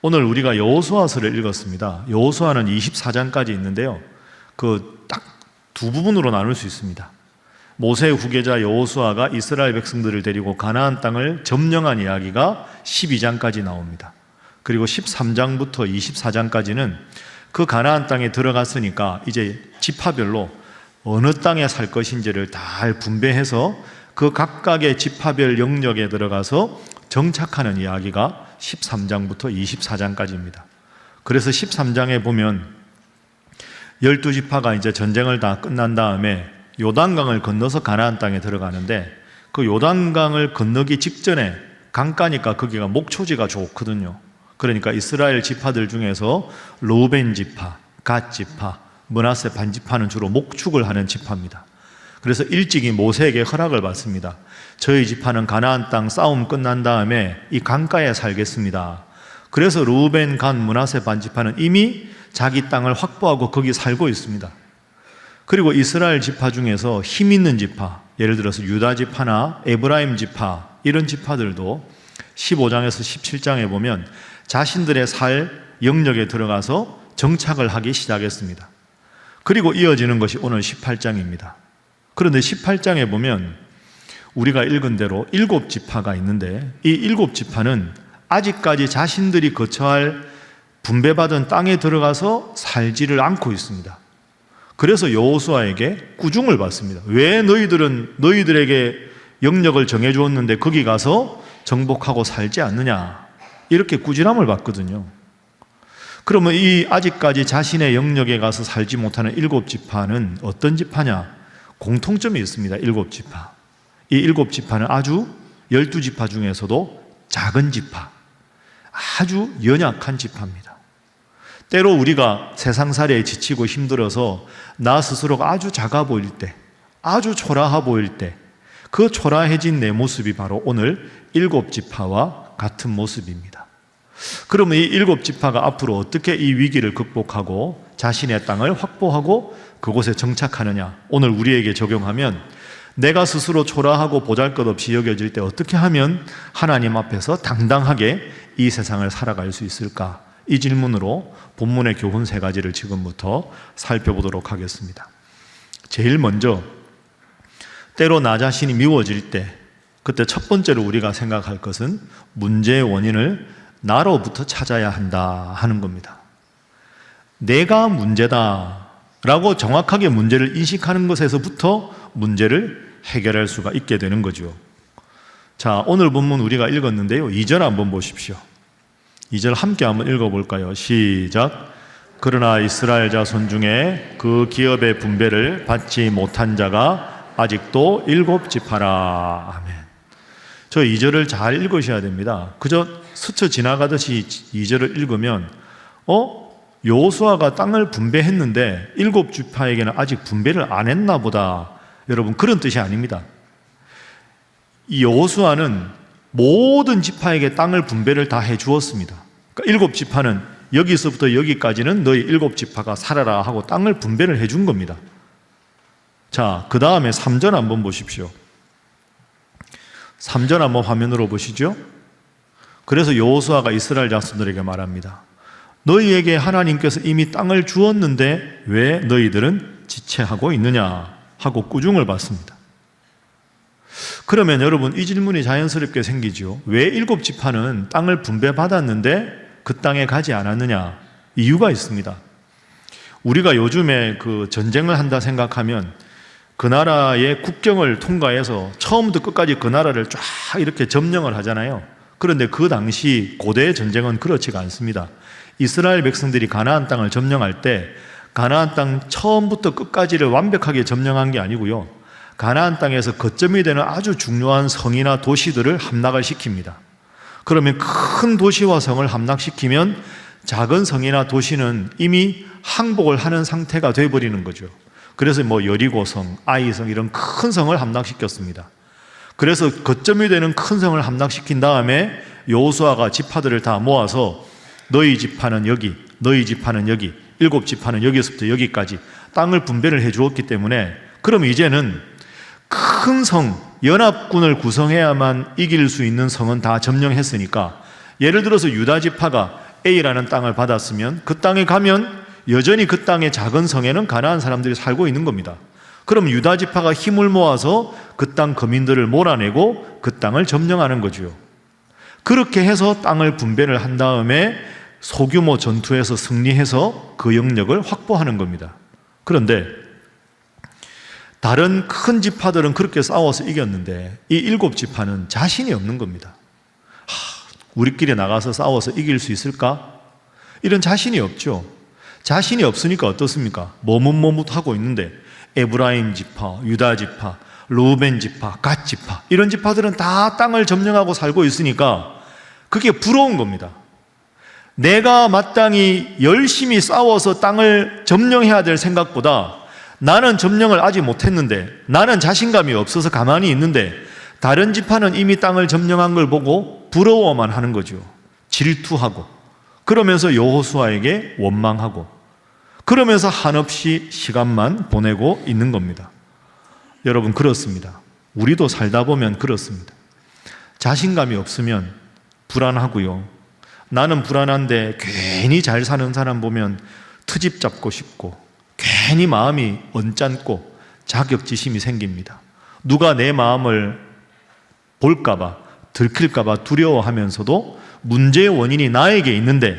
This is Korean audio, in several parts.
오늘 우리가 여호수아서를 읽었습니다. 여호수아는 24장까지 있는데요. 딱 두 부분으로 나눌 수 있습니다. 모세의 후계자 여호수아가 이스라엘 백성들을 데리고 가나안 땅을 점령한 이야기가 12장까지 나옵니다. 그리고 13장부터 24장까지는 그 가나안 땅에 들어갔으니까 이제 지파별로 어느 땅에 살 것인지를 다 분배해서 그 각각의 지파별 영역에 들어가서 정착하는 이야기가 13장부터 24장까지입니다. 그래서 13장에 보면 12지파가 이제 전쟁을 다 끝난 다음에 요단강을 건너서 가나안 땅에 들어가는데, 그 요단강을 건너기 직전에 강가니까 거기가 목초지가 좋거든요. 그러니까 이스라엘 지파들 중에서 르우벤 지파, 갓 지파, 므낫세 반 지파는 주로 목축을 하는 지파입니다. 그래서 일찍이 모세에게 허락을 받습니다. 저희 지파는 가나안 땅 싸움 끝난 다음에 이 강가에 살겠습니다. 그래서 르우벤, 갓, 므낫세 반 지파는 이미 자기 땅을 확보하고 거기 살고 있습니다. 그리고 이스라엘 지파 중에서 힘 있는 지파, 예를 들어서 유다 지파나 에브라임 지파, 이런 지파들도 15장에서 17장에 보면 자신들의 살 영역에 들어가서 정착을 하기 시작했습니다. 그리고 이어지는 것이 오늘 18장입니다. 그런데 18장에 보면 우리가 읽은 대로 7지파가 있는데, 이 7지파는 아직까지 자신들이 거처할 분배받은 땅에 들어가서 살지를 않고 있습니다. 그래서 여호수아에게 꾸중을 받습니다. 왜 너희들은 너희들에게 영역을 정해주었는데 거기 가서 정복하고 살지 않느냐, 이렇게 꾸지람을 받거든요. 그러면 이 아직까지 자신의 영역에 가서 살지 못하는 7지파는 어떤 지파냐? 공통점이 있습니다. 7지파. 이 7지파는 아주 12지파 중에서도 작은 지파, 아주 연약한 지파입니다. 때로 우리가 세상살이에 지치고 힘들어서 나 스스로가 아주 작아 보일 때, 아주 초라해 보일 때, 그 초라해진 내 모습이 바로 오늘 7지파와 같은 모습입니다. 그러면 이 7지파가 앞으로 어떻게 이 위기를 극복하고 자신의 땅을 확보하고 그곳에 정착하느냐, 오늘 우리에게 적용하면 내가 스스로 초라하고 보잘것없이 여겨질 때 어떻게 하면 하나님 앞에서 당당하게 이 세상을 살아갈 수 있을까? 이 질문으로 본문의 교훈 3가지를 지금부터 살펴보도록 하겠습니다. 제일 먼저, 때로 나 자신이 미워질 때, 그때 첫 번째로 우리가 생각할 것은 문제의 원인을 나로부터 찾아야 한다 하는 겁니다. 내가 문제다 라고 정확하게 문제를 인식하는 것에서부터 문제를 해결할 수가 있게 되는 거죠. 자, 오늘 본문 우리가 읽었는데요, 2절 한번 보십시오. 2절 함께 한번 읽어볼까요? 시작. 그러나 이스라엘 자손 중에 그 기업의 분배를 받지 못한 자가 아직도 7지파라. 아멘. 저 2절을 잘 읽으셔야 됩니다. 그저 스쳐 지나가듯이 2절을 읽으면 여호수아가 땅을 분배했는데 7지파에게는 아직 분배를 안 했나 보다, 여러분, 그런 뜻이 아닙니다. 이 여호수아는 모든 지파에게 땅을 분배를 다 해주었습니다. 그러니까 7지파는 여기서부터 여기까지는 너희 7지파가 살아라 하고 땅을 분배를 해준 겁니다. 자, 그 다음에 3절 한번 보십시오. 3절 한번 화면으로 보시죠. 그래서 여호수아가 이스라엘 자손들에게 말합니다. 너희에게 하나님께서 이미 땅을 주었는데 왜 너희들은 지체하고 있느냐 하고 꾸중을 받습니다. 그러면 여러분, 이 질문이 자연스럽게 생기죠. 왜 7지파는 땅을 분배받았는데 그 땅에 가지 않았느냐? 이유가 있습니다. 우리가 요즘에 그 전쟁을 한다 생각하면 그 나라의 국경을 통과해서 처음부터 끝까지 그 나라를 쫙 이렇게 점령을 하잖아요. 그런데 그 당시 고대의 전쟁은 그렇지가 않습니다. 이스라엘 백성들이 가나안 땅을 점령할 때 가나안 땅 처음부터 끝까지를 완벽하게 점령한 게 아니고요, 가나안 땅에서 거점이 되는 아주 중요한 성이나 도시들을 함락을 시킵니다. 그러면 큰 도시와 성을 함락시키면 작은 성이나 도시는 이미 항복을 하는 상태가 되어버리는 거죠. 그래서 여리고성, 아이성 이런 큰 성을 함락시켰습니다. 그래서 거점이 되는 큰 성을 함락시킨 다음에 여호수아가 지파들을 다 모아서 너희 지파는 여기, 너희 지파는 여기, 7지파는 여기서부터 여기까지 땅을 분배를 해 주었기 때문에, 그럼 이제는 큰 성, 연합군을 구성해야만 이길 수 있는 성은 다 점령했으니까, 예를 들어서 유다 지파가 A라는 땅을 받았으면 그 땅에 가면 여전히 그 땅의 작은 성에는 가나안 사람들이 살고 있는 겁니다. 그럼 유다 지파가 힘을 모아서 그 땅 거민들을 몰아내고 그 땅을 점령하는 거죠. 그렇게 해서 땅을 분배를 한 다음에 소규모 전투에서 승리해서 그 영역을 확보하는 겁니다. 그런데 다른 큰 지파들은 그렇게 싸워서 이겼는데 이 7지파는 자신이 없는 겁니다. 우리끼리 나가서 싸워서 이길 수 있을까? 이런 자신이 없죠. 자신이 없으니까 어떻습니까? 머뭇머뭇하고 있는데 에브라임 지파, 유다 지파, 루벤 지파, 갓 지파 이런 지파들은 다 땅을 점령하고 살고 있으니까 그게 부러운 겁니다. 내가 마땅히 열심히 싸워서 땅을 점령해야 될 생각보다 나는 점령을 아직 못했는데, 나는 자신감이 없어서 가만히 있는데 다른 지파는 이미 땅을 점령한 걸 보고 부러워만 하는 거죠. 질투하고, 그러면서 여호수아에게 원망하고, 그러면서 한없이 시간만 보내고 있는 겁니다. 여러분, 그렇습니다. 우리도 살다 보면 그렇습니다. 자신감이 없으면 불안하고요. 나는 불안한데 괜히 잘 사는 사람 보면 트집 잡고 싶고, 괜히 마음이 언짢고 자격지심이 생깁니다. 누가 내 마음을 볼까봐, 들킬까봐 두려워하면서도 문제의 원인이 나에게 있는데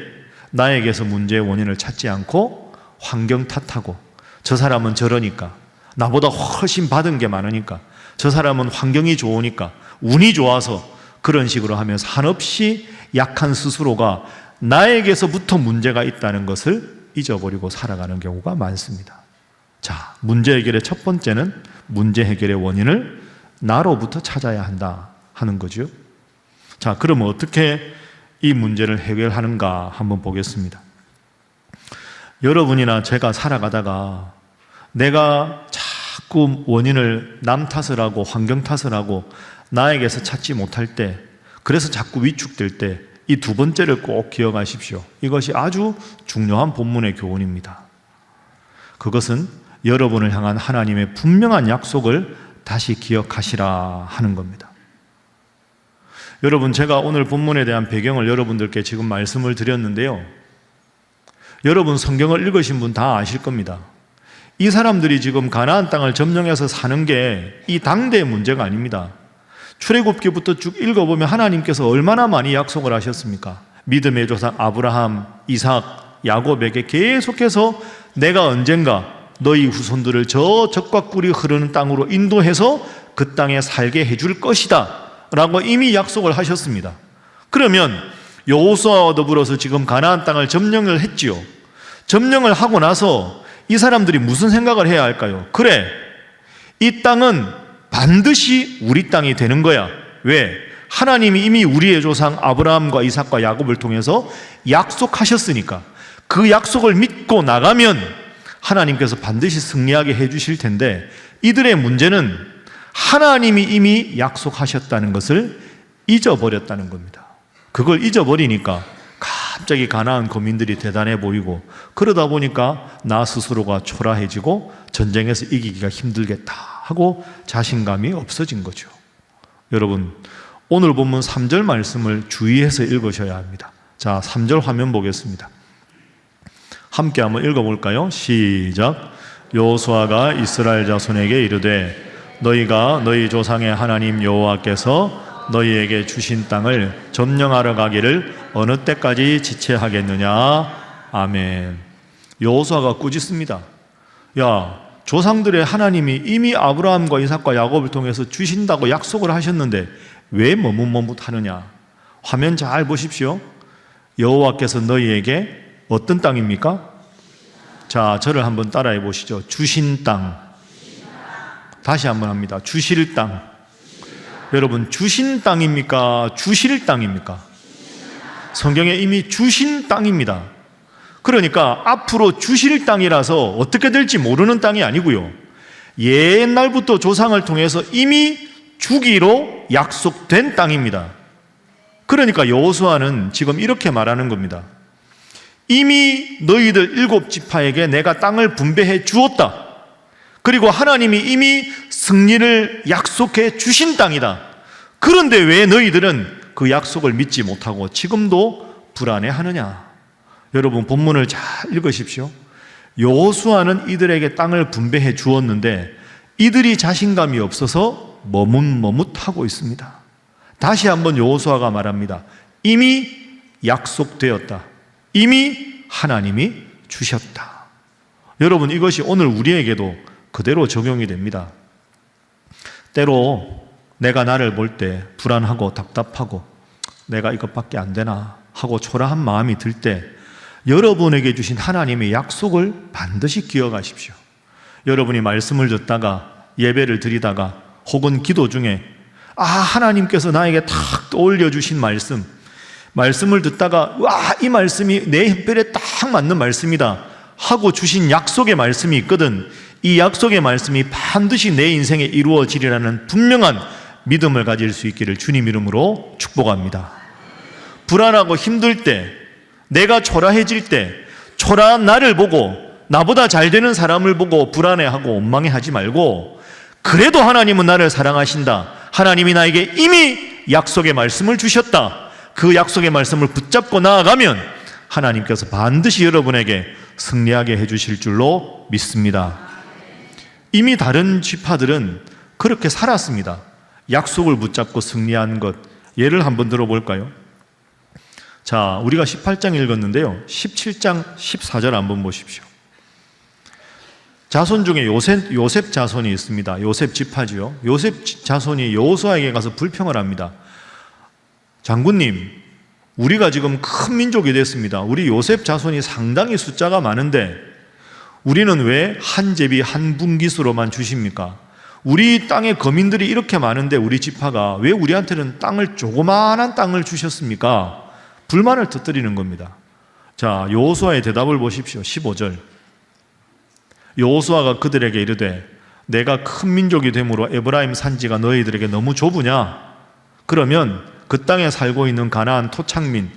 나에게서 문제의 원인을 찾지 않고 환경 탓하고, 저 사람은 저러니까, 나보다 훨씬 받은 게 많으니까, 저 사람은 환경이 좋으니까, 운이 좋아서, 그런 식으로 하면서 한없이 약한 스스로가 나에게서부터 문제가 있다는 것을 잊어버리고 살아가는 경우가 많습니다. 자, 문제 해결의 첫 번째는 문제 해결의 원인을 나로부터 찾아야 한다 하는 거죠. 자, 그러면 어떻게 이 문제를 해결하는가 한번 보겠습니다. 여러분이나 제가 살아가다가 내가 자꾸 원인을 남 탓을 하고 환경 탓을 하고 나에게서 찾지 못할 때, 그래서 자꾸 위축될 때 이 두 번째를 꼭 기억하십시오. 이것이 아주 중요한 본문의 교훈입니다. 그것은 여러분을 향한 하나님의 분명한 약속을 다시 기억하시라 하는 겁니다. 여러분, 제가 오늘 본문에 대한 배경을 여러분들께 지금 말씀을 드렸는데요, 여러분 성경을 읽으신 분 다 아실 겁니다. 이 사람들이 지금 가나안 땅을 점령해서 사는 게 이 당대의 문제가 아닙니다. 출애굽기부터 쭉 읽어보면 하나님께서 얼마나 많이 약속을 하셨습니까? 믿음의 조상 아브라함, 이삭, 야곱에게 계속해서 내가 언젠가 너희 후손들을 저 적과 꿀이 흐르는 땅으로 인도해서 그 땅에 살게 해줄 것이다 라고 이미 약속을 하셨습니다. 그러면 여호수아와 더불어서 지금 가나안 땅을 점령을 했지요. 점령을 하고 나서 이 사람들이 무슨 생각을 해야 할까요? 그래, 이 땅은 반드시 우리 땅이 되는 거야. 왜? 하나님이 이미 우리의 조상 아브라함과 이삭과 야곱을 통해서 약속하셨으니까. 그 약속을 믿고 나가면 하나님께서 반드시 승리하게 해주실 텐데, 이들의 문제는 하나님이 이미 약속하셨다는 것을 잊어버렸다는 겁니다. 그걸 잊어버리니까 갑자기 가나안 거민들이 대단해 보이고, 그러다 보니까 나 스스로가 초라해지고 전쟁에서 이기기가 힘들겠다 하고 자신감이 없어진 거죠. 여러분, 오늘 본문 3절 말씀을 주의해서 읽으셔야 합니다. 자, 3절 화면 보겠습니다. 함께 한번 읽어볼까요? 시작. 여호수아가 이스라엘 자손에게 이르되 너희가 너희 조상의 하나님 여호와께서 너희에게 주신 땅을 점령하러 가기를 어느 때까지 지체하겠느냐. 아멘. 여호수아가 꾸짖습니다. 야, 조상들의 하나님이 이미 아브라함과 이삭과 야곱을 통해서 주신다고 약속을 하셨는데 왜 머뭇머뭇하느냐. 화면 잘 보십시오. 여호와께서 너희에게 어떤 땅입니까? 자, 저를 한번 따라해 보시죠. 주신 땅. 다시 한번 합니다. 주실 땅. 여러분, 주신 땅입니까? 주실 땅입니까? 성경에 이미 주신 땅입니다. 그러니까 앞으로 주실 땅이라서 어떻게 될지 모르는 땅이 아니고요, 옛날부터 조상을 통해서 이미 주기로 약속된 땅입니다. 그러니까 여호수아는 지금 이렇게 말하는 겁니다. 이미 너희들 7지파에게 내가 땅을 분배해 주었다. 그리고 하나님이 이미 승리를 약속해 주신 땅이다. 그런데 왜 너희들은 그 약속을 믿지 못하고 지금도 불안해하느냐. 여러분 본문을 잘 읽으십시오. 여호수아는 이들에게 땅을 분배해 주었는데 이들이 자신감이 없어서 머뭇머뭇하고 있습니다. 다시 한번 여호수아가 말합니다. 이미 약속되었다. 이미 하나님이 주셨다. 여러분, 이것이 오늘 우리에게도 그대로 적용이 됩니다. 때로 내가 나를 볼 때 불안하고 답답하고 내가 이것밖에 안 되나 하고 초라한 마음이 들 때 여러분에게 주신 하나님의 약속을 반드시 기억하십시오. 여러분이 말씀을 듣다가 예배를 드리다가 혹은 기도 중에 하나님께서 나에게 탁 떠올려 주신 말씀을 듣다가 이 말씀이 내 햇별에 딱 맞는 말씀이다 하고 주신 약속의 말씀이 있거든. 이 약속의 말씀이 반드시 내 인생에 이루어지리라는 분명한 믿음을 가질 수 있기를 주님 이름으로 축복합니다. 불안하고 힘들 때, 내가 초라해질 때, 초라한 나를 보고 나보다 잘 되는 사람을 보고 불안해하고 원망해하지 말고, 그래도 하나님은 나를 사랑하신다. 하나님이 나에게 이미 약속의 말씀을 주셨다. 그 약속의 말씀을 붙잡고 나아가면 하나님께서 반드시 여러분에게 승리하게 해주실 줄로 믿습니다. 이미 다른 지파들은 그렇게 살았습니다. 약속을 붙잡고 승리한 것, 예를 한번 들어볼까요? 자, 우리가 18장 읽었는데요, 17장 14절 한번 보십시오. 자손 중에 요셉 자손이 있습니다. 요셉 지파지요. 요셉 자손이 여호수아에게 가서 불평을 합니다. 장군님, 우리가 지금 큰 민족이 됐습니다. 우리 요셉 자손이 상당히 숫자가 많은데 우리는 왜 한 제비 한 분깃으로만 주십니까? 우리 땅의 거민들이 이렇게 많은데 우리 지파가 왜 우리한테는 조그마한 땅을 주셨습니까? 불만을 터뜨리는 겁니다. 자, 여호수아의 대답을 보십시오. 15절. 여호수아가 그들에게 이르되 내가 큰 민족이 되므로 에브라임 산지가 너희들에게 너무 좁으냐? 그러면 그 땅에 살고 있는 가나안 토착민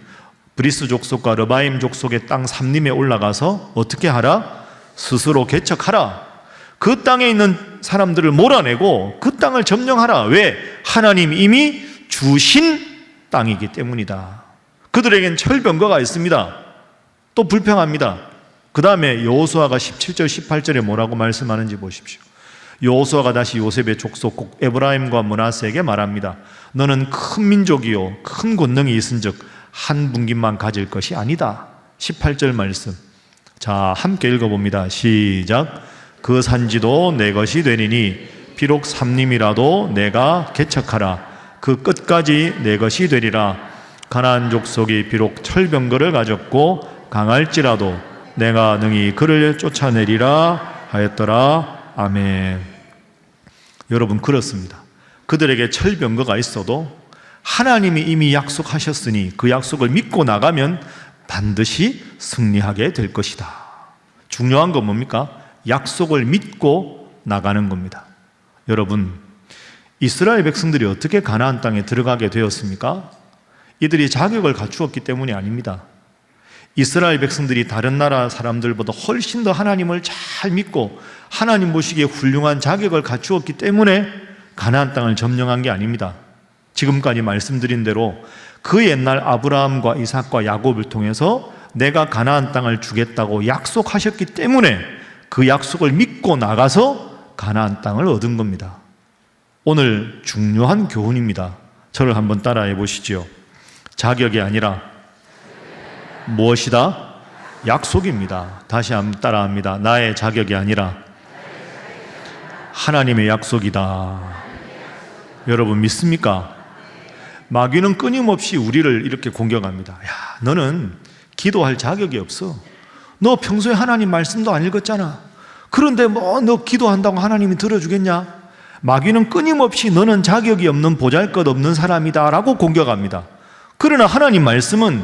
브리스 족속과 르바임 족속의 땅 삼림에 올라가서 어떻게 하라? 스스로 개척하라. 그 땅에 있는 사람들을 몰아내고 그 땅을 점령하라. 왜? 하나님 이미 주신 땅이기 때문이다. 그들에겐 철병거가 있습니다. 또 불평합니다. 그 다음에 여호수아가 17절 18절에 뭐라고 말씀하는지 보십시오. 여호수아가 다시 요셉의 족속 곧 에브라임과 므낫세에게 말합니다. 너는 큰 민족이요 큰 권능이 있은즉 한 분깃만 가질 것이 아니다. 18절 말씀, 자 함께 읽어봅니다. 시작. 그 산지도 내 것이 되리니 비록 삼림이라도 내가 개척하라. 그 끝까지 내 것이 되리라. 가나안 족속이 비록 철병거를 가졌고 강할지라도 내가 능히 그를 쫓아내리라 하였더라. 아멘. 여러분, 그렇습니다. 그들에게 철병거가 있어도 하나님이 이미 약속하셨으니 그 약속을 믿고 나가면 반드시 승리하게 될 것이다. 중요한 건 뭡니까? 약속을 믿고 나가는 겁니다. 여러분, 이스라엘 백성들이 어떻게 가나안 땅에 들어가게 되었습니까? 이들이 자격을 갖추었기 때문이 아닙니다. 이스라엘 백성들이 다른 나라 사람들보다 훨씬 더 하나님을 잘 믿고 하나님 보시기에 훌륭한 자격을 갖추었기 때문에 가나안 땅을 점령한 게 아닙니다. 지금까지 말씀드린 대로 그 옛날 아브라함과 이삭과 야곱을 통해서 내가 가나안 땅을 주겠다고 약속하셨기 때문에 그 약속을 믿고 나가서 가나안 땅을 얻은 겁니다. 오늘 중요한 교훈입니다. 저를 한번 따라해 보시죠. 자격이 아니라 무엇이다? 약속입니다. 다시 한번 따라합니다. 나의 자격이 아니라 하나님의 약속이다. 여러분 믿습니까? 마귀는 끊임없이 우리를 이렇게 공격합니다. 야, 너는 기도할 자격이 없어. 너 평소에 하나님 말씀도 안 읽었잖아. 그런데 너 기도한다고 하나님이 들어주겠냐? 마귀는 끊임없이 너는 자격이 없는 보잘것없는 사람이다 라고 공격합니다. 그러나 하나님 말씀은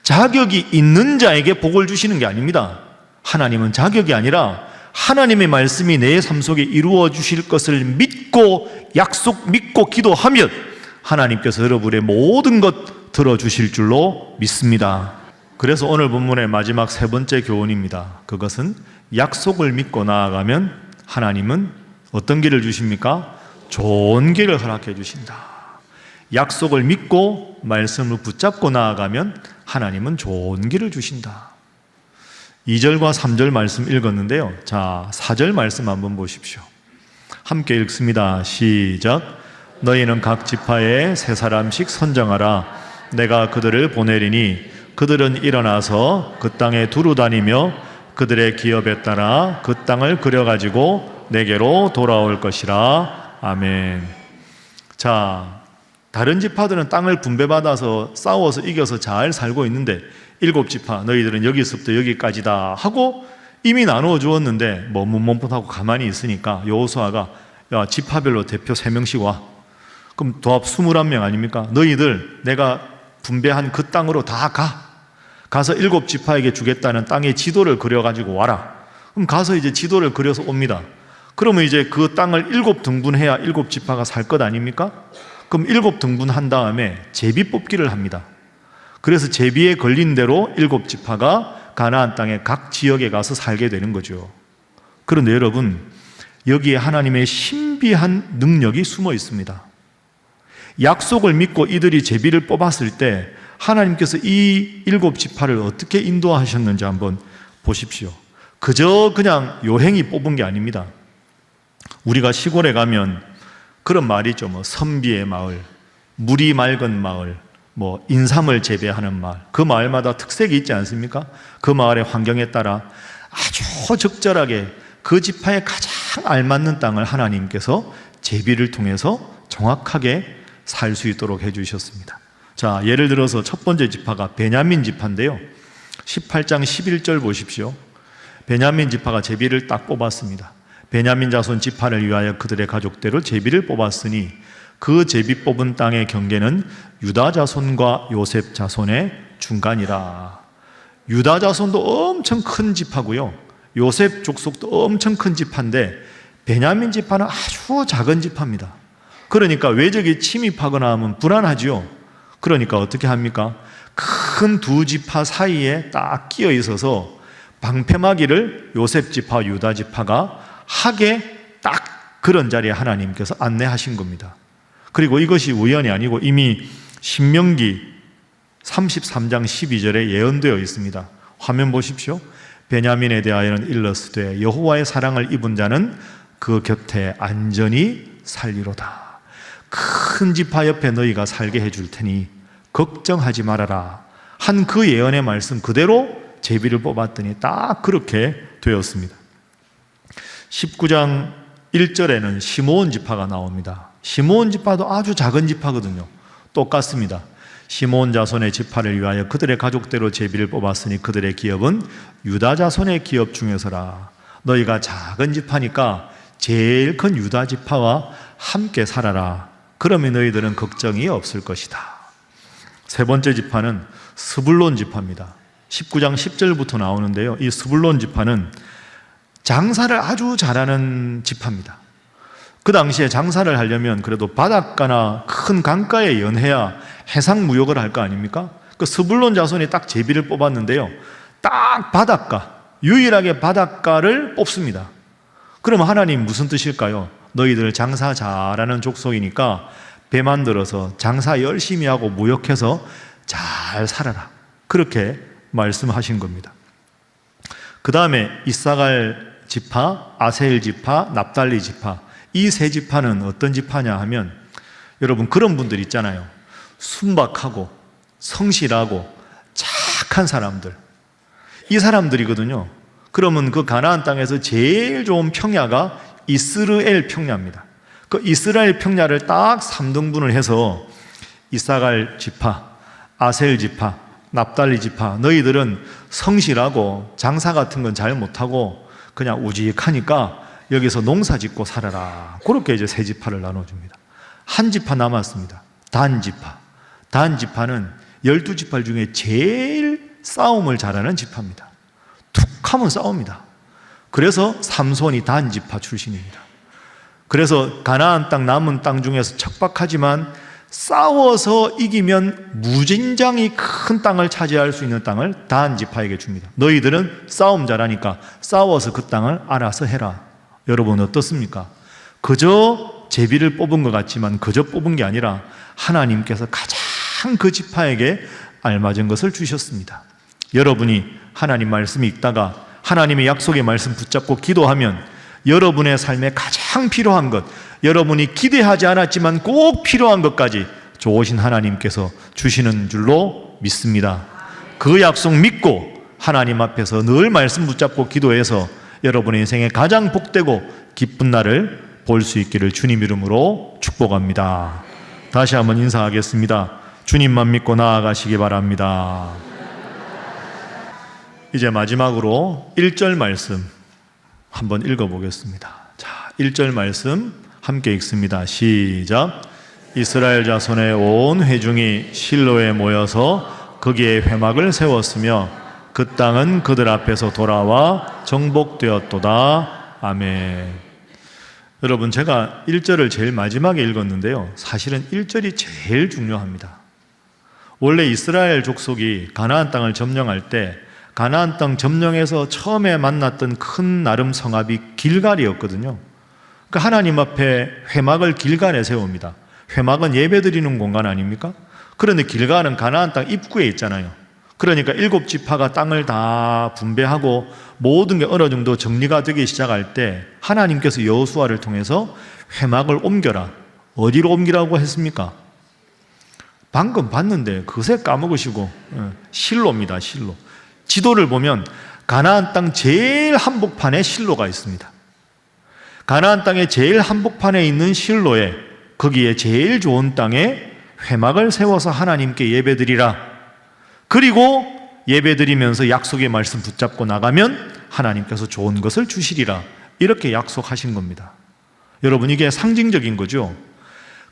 자격이 있는 자에게 복을 주시는 게 아닙니다. 하나님은 자격이 아니라 하나님의 말씀이 내 삶 속에 이루어 주실 것을 믿고 약속 믿고 기도하면 하나님께서 여러분의 모든 것 들어주실 줄로 믿습니다. 그래서 오늘 본문의 마지막 세 번째 교훈입니다. 그것은 약속을 믿고 나아가면 하나님은 어떤 길을 주십니까? 좋은 길을 허락해 주신다. 약속을 믿고 말씀을 붙잡고 나아가면 하나님은 좋은 길을 주신다. 2절과 3절 말씀 읽었는데요. 자, 4절 말씀 한번 보십시오. 함께 읽습니다. 시작. 너희는 각 지파에 세 사람씩 선정하라. 내가 그들을 보내리니 그들은 일어나서 그 땅에 두루 다니며 그들의 기업에 따라 그 땅을 그려가지고 내게로 돌아올 것이라. 아멘. 자, 다른 지파들은 땅을 분배받아서 싸워서 이겨서 잘 살고 있는데 7지파 너희들은 여기서부터 여기까지다 하고 이미 나누어 주었는데 머뭇머뭇하고 가만히 있으니까 여호수아가 야, 지파별로 대표 3명씩 와. 그럼 도합 21명 아닙니까? 너희들 내가 분배한 그 땅으로 다 가서 7지파에게 주겠다는 땅의 지도를 그려가지고 와라. 그럼 가서 이제 지도를 그려서 옵니다. 그러면 이제 그 땅을 7등분해야 7지파가 살 것 아닙니까? 그럼 7등분한 다음에 제비 뽑기를 합니다. 그래서 제비에 걸린 대로 7지파가 가나안 땅의 각 지역에 가서 살게 되는 거죠. 그런데 여러분, 여기에 하나님의 신비한 능력이 숨어 있습니다. 약속을 믿고 이들이 제비를 뽑았을 때 하나님께서 이 7지파를 어떻게 인도하셨는지 한번 보십시오. 그저 그냥 요행이 뽑은 게 아닙니다. 우리가 시골에 가면 그런 말이 있죠. 선비의 마을, 물이 맑은 마을, 인삼을 재배하는 마을. 그 마을마다 특색이 있지 않습니까? 그 마을의 환경에 따라 아주 적절하게 그 지파에 가장 알맞는 땅을 하나님께서 제비를 통해서 정확하게 살 수 있도록 해주셨습니다. 자, 예를 들어서 첫 번째 지파가 베냐민 지파인데요. 18장 11절 보십시오. 베냐민 지파가 제비를 딱 뽑았습니다. 베냐민 자손 지파를 위하여 그들의 가족대로 제비를 뽑았으니 그 제비 뽑은 땅의 경계는 유다 자손과 요셉 자손의 중간이라. 유다 자손도 엄청 큰 지파고요. 요셉 족속도 엄청 큰 지파인데 베냐민 지파는 아주 작은 지파입니다. 그러니까 외적이 침입하거나 하면 불안하죠. 그러니까 어떻게 합니까? 큰 두 지파 사이에 딱 끼어 있어서 방패막이를 요셉 지파, 유다 지파가 하게 딱 그런 자리에 하나님께서 안내하신 겁니다. 그리고 이것이 우연이 아니고 이미 신명기 33장 12절에 예언되어 있습니다. 화면 보십시오. 베냐민에 대하여는 일러스되 여호와의 사랑을 입은 자는 그 곁에 안전히 살리로다. 큰 지파 옆에 너희가 살게 해줄 테니 걱정하지 말아라 한 그 예언의 말씀 그대로 제비를 뽑았더니 딱 그렇게 되었습니다. 19장 1절에는 시므온 지파가 나옵니다. 시므온 지파도 아주 작은 지파거든요. 똑같습니다. 시므온 자손의 지파를 위하여 그들의 가족대로 제비를 뽑았으니 그들의 기업은 유다 자손의 기업 중에서라. 너희가 작은 지파니까 제일 큰 유다 지파와 함께 살아라. 그러면 너희들은 걱정이 없을 것이다. 세 번째 지파는 스불론 지파입니다. 19장 10절부터 나오는데요. 이 스불론 지파는 장사를 아주 잘하는 지파입니다. 그 당시에 장사를 하려면 그래도 바닷가나 큰 강가에 연해야 해상무역을 할 거 아닙니까? 그 스불론 자손이 딱 제비를 뽑았는데요. 딱 바닷가, 유일하게 바닷가를 뽑습니다. 그럼 하나님 무슨 뜻일까요? 너희들 장사 잘하는 족속이니까 배 만들어서 장사 열심히 하고 무역해서 잘 살아라. 그렇게 말씀하신 겁니다. 그 다음에 이사갈 지파, 아셀 지파, 납달리 지파, 이 세 지파는 어떤 지파냐 하면 여러분 그런 분들 있잖아요. 순박하고 성실하고 착한 사람들, 이 사람들이거든요. 그러면 그 가나안 땅에서 제일 좋은 평야가 이스라엘 평야입니다. 그 이스라엘 평야를 딱 3등분을 해서 이사갈 지파, 아셀 지파, 납달리 지파, 너희들은 성실하고 장사 같은 건 잘 못하고 그냥 우직하니까 여기서 농사 짓고 살아라. 그렇게 이제 세 지파를 나눠줍니다. 한 지파 남았습니다. 단 지파. 단 지파는 12지파 중에 제일 싸움을 잘하는 지파입니다. 툭 하면 싸웁니다. 그래서 삼손이 단 지파 출신입니다. 그래서 가나안 땅 남은 땅 중에서 척박하지만 싸워서 이기면 무진장이 큰 땅을 차지할 수 있는 땅을 단 지파에게 줍니다. 너희들은 싸움 잘하니까 싸워서 그 땅을 알아서 해라. 여러분 어떻습니까? 그저 제비를 뽑은 것 같지만 그저 뽑은 게 아니라 하나님께서 가장 그 지파에게 알맞은 것을 주셨습니다. 여러분이 하나님 말씀 읽다가 하나님의 약속의 말씀 붙잡고 기도하면 여러분의 삶에 가장 필요한 것, 여러분이 기대하지 않았지만 꼭 필요한 것까지 좋으신 하나님께서 주시는 줄로 믿습니다. 그 약속 믿고 하나님 앞에서 늘 말씀 붙잡고 기도해서 여러분의 인생에 가장 복되고 기쁜 날을 볼 수 있기를 주님 이름으로 축복합니다. 다시 한번 인사하겠습니다. 주님만 믿고 나아가시기 바랍니다. 이제 마지막으로 1절 말씀 한번 읽어보겠습니다. 자, 1절 말씀 함께 읽습니다. 시작. 이스라엘 자손의 온 회중이 실로에 모여서 거기에 회막을 세웠으며 그 땅은 그들 앞에서 돌아와 정복되었도다. 아멘. 여러분, 제가 1절을 제일 마지막에 읽었는데요, 사실은 1절이 제일 중요합니다. 원래 이스라엘 족속이 가나안 땅을 점령할 때 가나안 땅 점령에서 처음에 만났던 큰 나름 성읍이 길갈이었거든요. 그러니까 하나님 앞에 회막을 길갈에 세웁니다. 회막은 예배드리는 공간 아닙니까? 그런데 길갈은 가나안 땅 입구에 있잖아요. 그러니까 7지파가 땅을 다 분배하고 모든 게 어느 정도 정리가 되기 시작할 때 하나님께서 여호수아를 통해서 회막을 옮겨라. 어디로 옮기라고 했습니까? 방금 봤는데 그새 까먹으시고, 실로입니다. 실로. 지도를 보면 가나안 땅 제일 한복판에 실로가 있습니다. 가나안 땅의 제일 한복판에 있는 실로에, 거기에 제일 좋은 땅에 회막을 세워서 하나님께 예배드리라. 그리고 예배드리면서 약속의 말씀 붙잡고 나가면 하나님께서 좋은 것을 주시리라. 이렇게 약속하신 겁니다. 여러분, 이게 상징적인 거죠.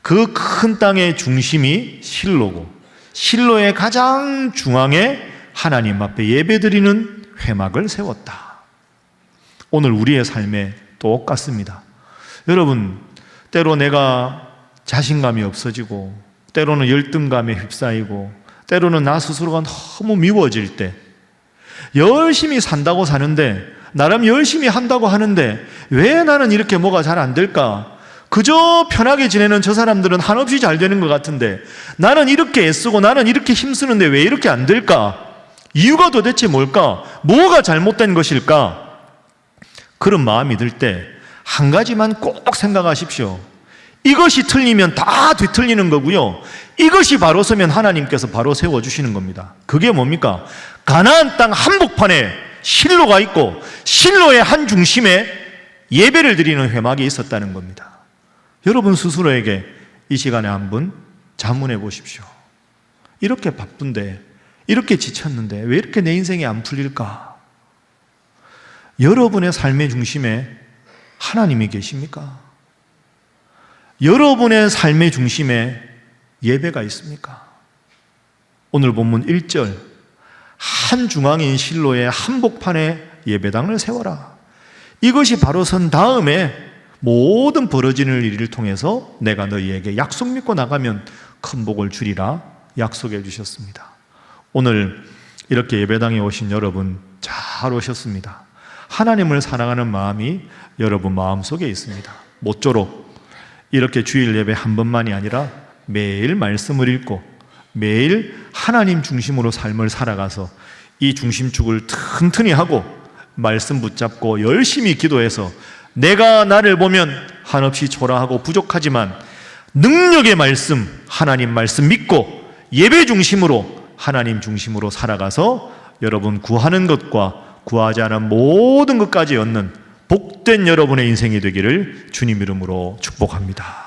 그 큰 땅의 중심이 실로고 실로의 가장 중앙에 하나님 앞에 예배드리는 회막을 세웠다. 오늘 우리의 삶에 똑같습니다. 여러분, 때로 내가 자신감이 없어지고 때로는 열등감에 휩싸이고 때로는 나 스스로가 너무 미워질 때 열심히 산다고 사는데 나름 열심히 한다고 하는데 왜 나는 이렇게 뭐가 잘 안 될까? 그저 편하게 지내는 저 사람들은 한없이 잘 되는 것 같은데 나는 이렇게 애쓰고 나는 이렇게 힘쓰는데 왜 이렇게 안 될까? 이유가 도대체 뭘까? 뭐가 잘못된 것일까? 그런 마음이 들 때 한 가지만 꼭 생각하십시오. 이것이 틀리면 다 뒤틀리는 거고요, 이것이 바로 서면 하나님께서 바로 세워주시는 겁니다. 그게 뭡니까? 가나안 땅 한복판에 실로가 있고 실로의 한 중심에 예배를 드리는 회막이 있었다는 겁니다. 여러분 스스로에게 이 시간에 한번 자문해 보십시오. 이렇게 바쁜데, 이렇게 지쳤는데 왜 이렇게 내 인생이 안 풀릴까? 여러분의 삶의 중심에 하나님이 계십니까? 여러분의 삶의 중심에 예배가 있습니까? 오늘 본문 1절, 한 중앙인 실로의 한복판에 예배당을 세워라. 이것이 바로 선 다음에 모든 벌어지는 일을 통해서 내가 너희에게 약속 믿고 나가면 큰 복을 주리라 약속해 주셨습니다. 오늘 이렇게 예배당에 오신 여러분 잘 오셨습니다. 하나님을 사랑하는 마음이 여러분 마음속에 있습니다. 모쪼록 이렇게 주일 예배 한 번만이 아니라 매일 말씀을 읽고 매일 하나님 중심으로 삶을 살아가서 이 중심축을 튼튼히 하고 말씀 붙잡고 열심히 기도해서 내가 나를 보면 한없이 초라하고 부족하지만 능력의 말씀, 하나님 말씀 믿고 예배 중심으로 하나님 중심으로 살아가서 여러분 구하는 것과 구하지 않은 모든 것까지 얻는 복된 여러분의 인생이 되기를 주님 이름으로 축복합니다.